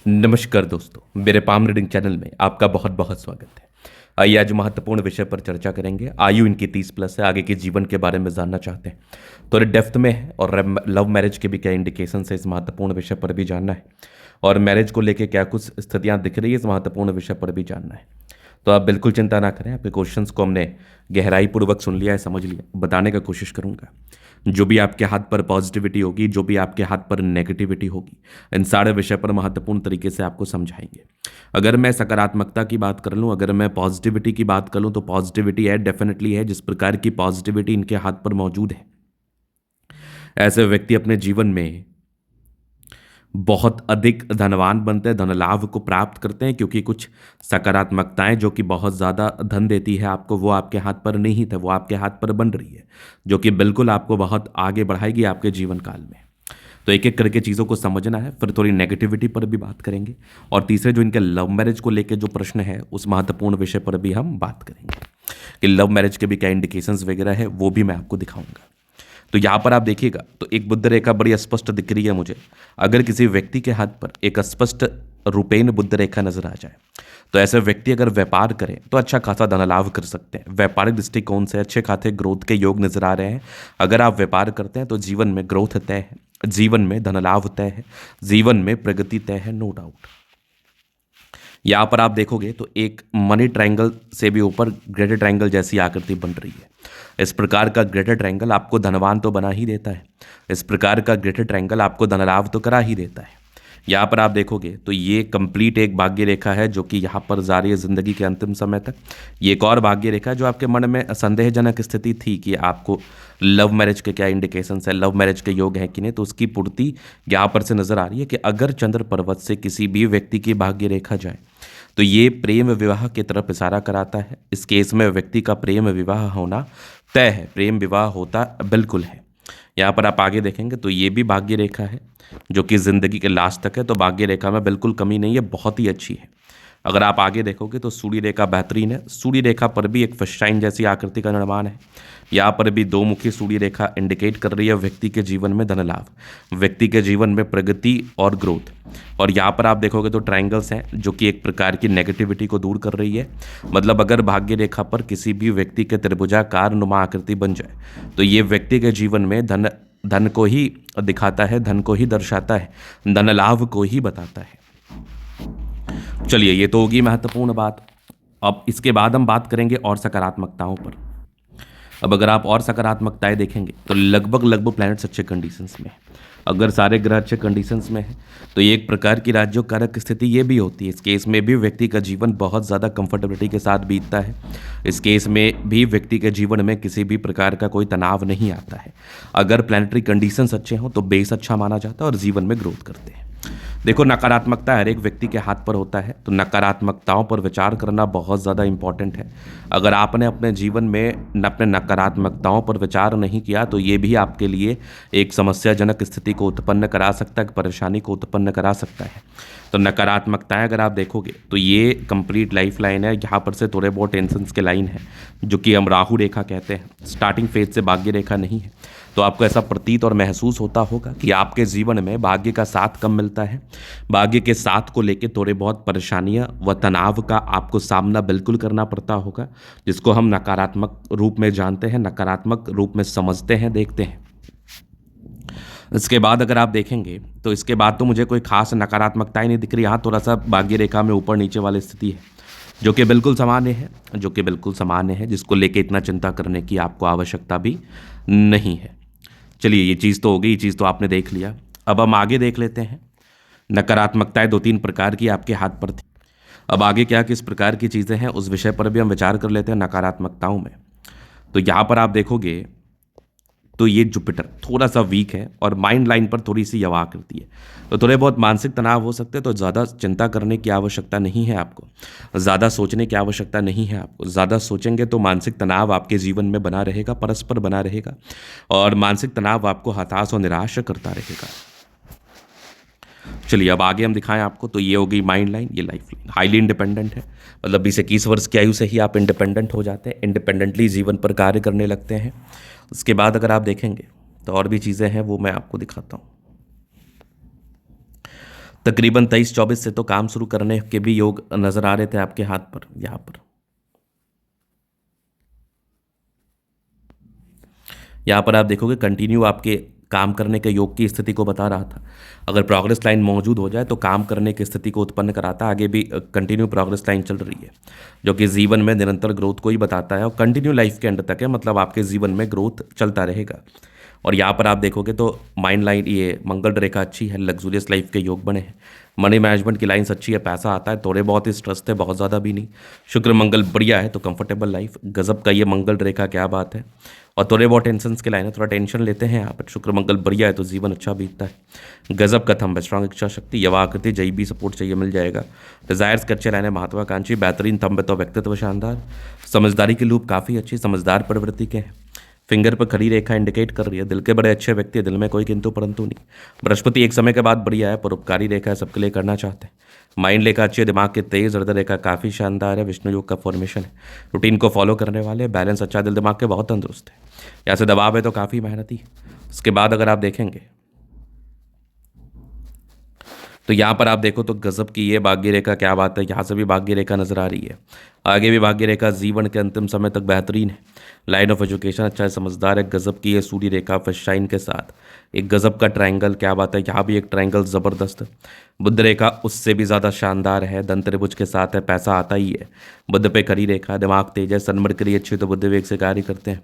नमस्कार दोस्तों, मेरे पाम रीडिंग चैनल में आपका बहुत बहुत स्वागत है। आइए आज महत्वपूर्ण विषय पर चर्चा करेंगे। आयु इनकी 30+ है, आगे के जीवन के बारे में जानना चाहते हैं तो डेप्थ में है, और लव मैरिज के भी क्या इंडिकेशन है इस महत्वपूर्ण विषय पर भी जानना है, और मैरिज को लेकर क्या कुछ स्थितियां दिख रही है इस महत्वपूर्ण विषय पर भी जानना है। तो आप बिल्कुल चिंता ना करें, आपके क्वेश्चंस को हमने गहराई पूर्वक सुन लिया है, समझ लिया, बताने का कोशिश करूंगा। जो भी आपके हाथ पर पॉजिटिविटी होगी, जो भी आपके हाथ पर नेगेटिविटी होगी, इन सारे विषय पर महत्वपूर्ण तरीके से आपको समझाएंगे। अगर मैं सकारात्मकता की बात कर लूँ, अगर मैं पॉजिटिविटी की बात कर लूँ, तो पॉजिटिविटी है, डेफिनेटली है। जिस प्रकार की पॉजिटिविटी इनके हाथ पर मौजूद है, ऐसे व्यक्ति अपने जीवन में बहुत अधिक धनवान बनते हैं, धन लाभ को प्राप्त करते हैं, क्योंकि कुछ सकारात्मकताएं जो कि बहुत ज़्यादा धन देती है आपको, वो आपके हाथ पर नहीं थे, वो आपके हाथ पर बन रही है, जो कि बिल्कुल आपको बहुत आगे बढ़ाएगी आपके जीवन काल में। तो एक एक करके चीज़ों को समझना है, फिर थोड़ी नेगेटिविटी पर भी बात करेंगे, और तीसरे जो इनके लव मैरिज को लेकर जो प्रश्न है उस महत्वपूर्ण विषय पर भी हम बात करेंगे कि लव मैरिज के भी क्या इंडिकेशंस वगैरह है, वो भी मैं आपको दिखाऊंगा। तो यहाँ पर आप देखिएगा तो एक बुद्ध रेखा बड़ी स्पष्ट दिख रही है मुझे। अगर किसी व्यक्ति के हाथ पर एक स्पष्ट रूपेण बुद्ध रेखा नजर आ जाए, तो ऐसे व्यक्ति अगर व्यापार करें तो अच्छा खासा धन लाभ कर सकते हैं। व्यापारिक दृष्टिकोण से अच्छे खासे ग्रोथ के योग नजर आ रहे हैं। अगर आप व्यापार करते हैं तो जीवन में ग्रोथ तय है, जीवन में धन लाभ तय है, जीवन में प्रगति तय है, नो डाउट। यहाँ पर आप देखोगे तो एक मनी ट्रायंगल से भी ऊपर ग्रेटर ट्रायंगल जैसी आकृति बन रही है। इस प्रकार का ग्रेटर ट्रायंगल आपको धनवान तो बना ही देता है, इस प्रकार का ग्रेटर ट्रायंगल आपको धनलाभ तो करा ही देता है। यहाँ पर आप देखोगे तो ये कंप्लीट एक भाग्य रेखा है जो कि यहाँ पर जारी है जिंदगी के अंतिम समय तक। ये एक और भाग्य रेखा है जो आपके मन में संदेहजनक स्थिति थी कि आपको लव मैरिज के क्या इंडिकेशंस है, लव मैरिज के योग है कि नहीं, तो उसकी पूर्ति यहाँ पर से नजर आ रही है कि अगर चंद्र पर्वत से किसी भी व्यक्ति की भाग्य रेखा जाए तो ये प्रेम विवाह की तरफ इशारा कराता है। इस केस में व्यक्ति का प्रेम विवाह होना तय है, प्रेम विवाह होता बिल्कुल है। यहाँ पर आप आगे देखेंगे तो ये भी भाग्य रेखा है जो कि ज़िंदगी के लास्ट तक है, तो भाग्य रेखा में बिल्कुल कमी नहीं है, बहुत ही अच्छी है। अगर आप आगे देखोगे तो सूर्य रेखा बेहतरीन है। सूर्य रेखा पर भी एक फिशाइन जैसी आकृति का निर्माण है। यहाँ पर भी दो मुखी सूर्य रेखा इंडिकेट कर रही है व्यक्ति के जीवन में धन लाभ, व्यक्ति के जीवन में प्रगति और ग्रोथ। और यहाँ पर आप देखोगे तो ट्रायंगल्स हैं जो कि एक प्रकार की नेगेटिविटी को दूर कर रही है। मतलब अगर भाग्य रेखा पर किसी भी व्यक्ति के त्रिभुजाकार नुमा आकृति बन जाए तो ये व्यक्ति के जीवन में धन को ही दिखाता है, धन को ही दर्शाता है, धन लाभ को ही बताता है। चलिए, ये तो होगी महत्वपूर्ण बात। अब इसके बाद हम बात करेंगे और सकारात्मकताओं पर। अब अगर आप और सकारात्मकताएं देखेंगे तो लगभग प्लैनेट्स अच्छे कंडीशंस में है। अगर सारे ग्रह अच्छे कंडीशंस में है तो ये एक प्रकार की राज्योकारक स्थिति ये भी होती है। इस केस में भी व्यक्ति का जीवन बहुत ज़्यादा कंफर्टेबिलिटी के साथ बीतता है। इस केस में भी व्यक्ति के जीवन में किसी भी प्रकार का कोई तनाव नहीं आता है। अगर प्लैनेटरी कंडीशंस अच्छे हों तो बेस अच्छा माना जाता है और जीवन में ग्रोथ करते हैं। देखो, नकारात्मकता हर एक व्यक्ति के हाथ पर होता है, तो नकारात्मकताओं पर विचार करना बहुत ज़्यादा इंपॉर्टेंट है। अगर आपने अपने जीवन में अपने नकारात्मकताओं पर विचार नहीं किया तो ये भी आपके लिए एक समस्याजनक स्थिति को उत्पन्न करा सकता है, परेशानी को उत्पन्न करा सकता है। तो नकारात्मकताएं अगर आप देखोगे तो ये कंप्लीट लाइफ लाइन है। यहाँ पर से थोड़े बहुत टेंशन्स के लाइन है जो कि हम राहु रेखा कहते हैं। स्टार्टिंग फेज से भाग्य रेखा नहीं है, तो आपको ऐसा प्रतीत और महसूस होता होगा कि आपके जीवन में भाग्य का साथ कम मिलता है। भाग्य के साथ को लेकर थोड़े बहुत परेशानियां व तनाव का आपको सामना बिल्कुल करना पड़ता होगा, जिसको हम नकारात्मक रूप में जानते हैं, नकारात्मक रूप में समझते हैं, देखते हैं। इसके बाद अगर आप देखेंगे तो इसके बाद तो मुझे कोई खास नकारात्मकता ही नहीं दिख रही। यहाँ थोड़ा सा भाग्य रेखा में ऊपर नीचे वाली स्थिति है जो कि बिल्कुल सामान्य है, जो कि बिल्कुल सामान्य है, जिसको लेके इतना चिंता करने की आपको आवश्यकता भी नहीं है। चलिए, ये चीज़ तो हो गई, ये चीज़ तो आपने देख लिया। अब हम आगे देख लेते हैं। नकारात्मकताएं 2-3 प्रकार की आपके हाथ पर थी। अब आगे क्या किस प्रकार की चीज़ें हैं उस विषय पर भी हम विचार कर लेते हैं नकारात्मकताओं में। तो यहाँ पर आप देखोगे तो ये जुपिटर थोड़ा सा वीक है और माइंड लाइन पर थोड़ी सी यवा आकृति है, तो थोड़े बहुत मानसिक तनाव हो सकते हैं। तो ज़्यादा चिंता करने की आवश्यकता नहीं है आपको, ज़्यादा सोचने की आवश्यकता नहीं है आपको। ज़्यादा सोचेंगे तो मानसिक तनाव आपके जीवन में बना रहेगा, परस्पर बना रहेगा, और मानसिक तनाव आपको हताश और निराश करता रहेगा। चलिए, अब आगे हम दिखाएं आपको। तो ये हो गई माइंड लाइन, ये लाइफ लाइन। हाईली इंडिपेंडेंट है, मतलब 20-21 वर्ष की आयु से ही आप इंडिपेंडेंट हो जाते हैं, इंडिपेंडेंटली जीवन पर कार्य करने लगते हैं। उसके बाद अगर आप देखेंगे तो और भी चीज़ें हैं, वो मैं आपको दिखाता हूँ। तकरीबन 23-24 से तो काम शुरू करने के भी योग नजर आ रहे थे आपके हाथ पर। यहाँ पर आप देखोगे कंटिन्यू आपके काम करने के योग की स्थिति को बता रहा था। अगर प्रोग्रेस लाइन मौजूद हो जाए तो काम करने की स्थिति को उत्पन्न कराता है। आगे भी कंटिन्यू प्रोग्रेस लाइन चल रही है, जो कि जीवन में निरंतर ग्रोथ को ही बताता है और कंटिन्यू लाइफ के एंड तक है, मतलब आपके जीवन में ग्रोथ चलता रहेगा। और यहाँ पर आप देखोगे तो माइंड लाइन, ये मंगल रेखा अच्छी है, लग्जूरियस लाइफ के योग बने हैं। मनी मैनेजमेंट की लाइन्स अच्छी है, पैसा आता है, थोड़े बहुत ही स्ट्रेस थे, बहुत ज़्यादा भी नहीं। शुक्र मंगल बढ़िया है तो कंफर्टेबल लाइफ, गजब का ये मंगल रेखा, क्या बात है। और थोड़े बहुत टेंशन की लाइन है, थोड़ा टेंशन लेते हैं यहाँ पर। शुक्र मंगल बढ़िया है तो जीवन अच्छा बीतता है। गजब का थंब है, स्ट्रांग इच्छा शक्ति, यवा आकृति, जई भी सपोर्ट चाहिए मिल जाएगा। डिजायर्स के अच्छे लाइन है, महत्वाकांक्षी, बेहतरीन थंब है तो व्यक्तित्व शानदार। समझदारी की लूप काफ़ी अच्छी, समझदार प्रवृत्ति के हैं। फिंगर पर खड़ी रेखा इंडिकेट कर रही है दिल के बड़े अच्छे व्यक्ति है, दिल में कोई किंतु परंतु नहीं। बृहस्पति एक समय के बाद बढ़िया है, परोपकारी रेखा है, सबके लिए करना चाहते हैं। माइंड रेखा अच्छी है, दिमाग के तेज, हृदय रेखा काफ़ी शानदार है, विष्णु योग का फॉर्मेशन है। रूटीन को फॉलो करने वाले, बैलेंस अच्छा, दिल दिमाग के बहुत तंदुरुस्त है। यहाँ से दबाव है तो काफ़ी मेहनती। उसके बाद अगर आप देखेंगे तो यहाँ पर आप देखो तो गजब की ये भाग्य रेखा, क्या बात है, यहाँ से भी भाग्य रेखा नजर आ रही है, आगे भी भाग्य रेखा, जीवन के अंतिम समय तक बेहतरीन है। लाइन ऑफ एजुकेशन अच्छा है, समझदार है, गजब की ये सूर्य रेखा फर्स्ट शाइन के साथ एक गजब का ट्रायंगल, क्या बात है, यहाँ भी एक ट्रायंगल ज़बरदस्त। बुध रेखा उससे भी ज़्यादा शानदार है, धन त्रिभुज के साथ है, पैसा आता ही है। बुध पे खड़ी रेखा, दिमाग तेज है, सन मरकरी अच्छी तो बुद्ध वेग से कार्य करते हैं।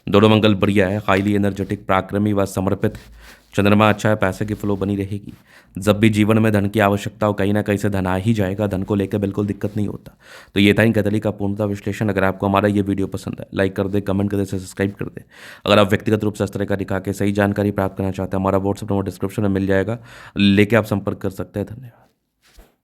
दोनों मंगल बढ़िया है, हाईली एनर्जेटिक, पराक्रमी व समर्पित है। चंद्रमा अच्छा है, पैसे की फ्लो बनी रहेगी। जब भी जीवन में धन की आवश्यकता हो, कहीं ना कहीं से धन आ ही जाएगा, धन को लेकर बिल्कुल दिक्कत नहीं होता। तो ये था इन कैथली का पूर्णतः विश्लेषण। अगर आपको हमारा ये वीडियो पसंद है, लाइक कर दे, कमेंट कर दे, सब्सक्राइब कर दे। अगर आप व्यक्तिगत रूप से इस तरह का दिखा के सही जानकारी प्राप्त करना चाहते हैं, हमारा व्हाट्सएप नंबर डिस्क्रिप्शन में मिल जाएगा, लेके आप संपर्क कर सकते हैं। धन्यवाद।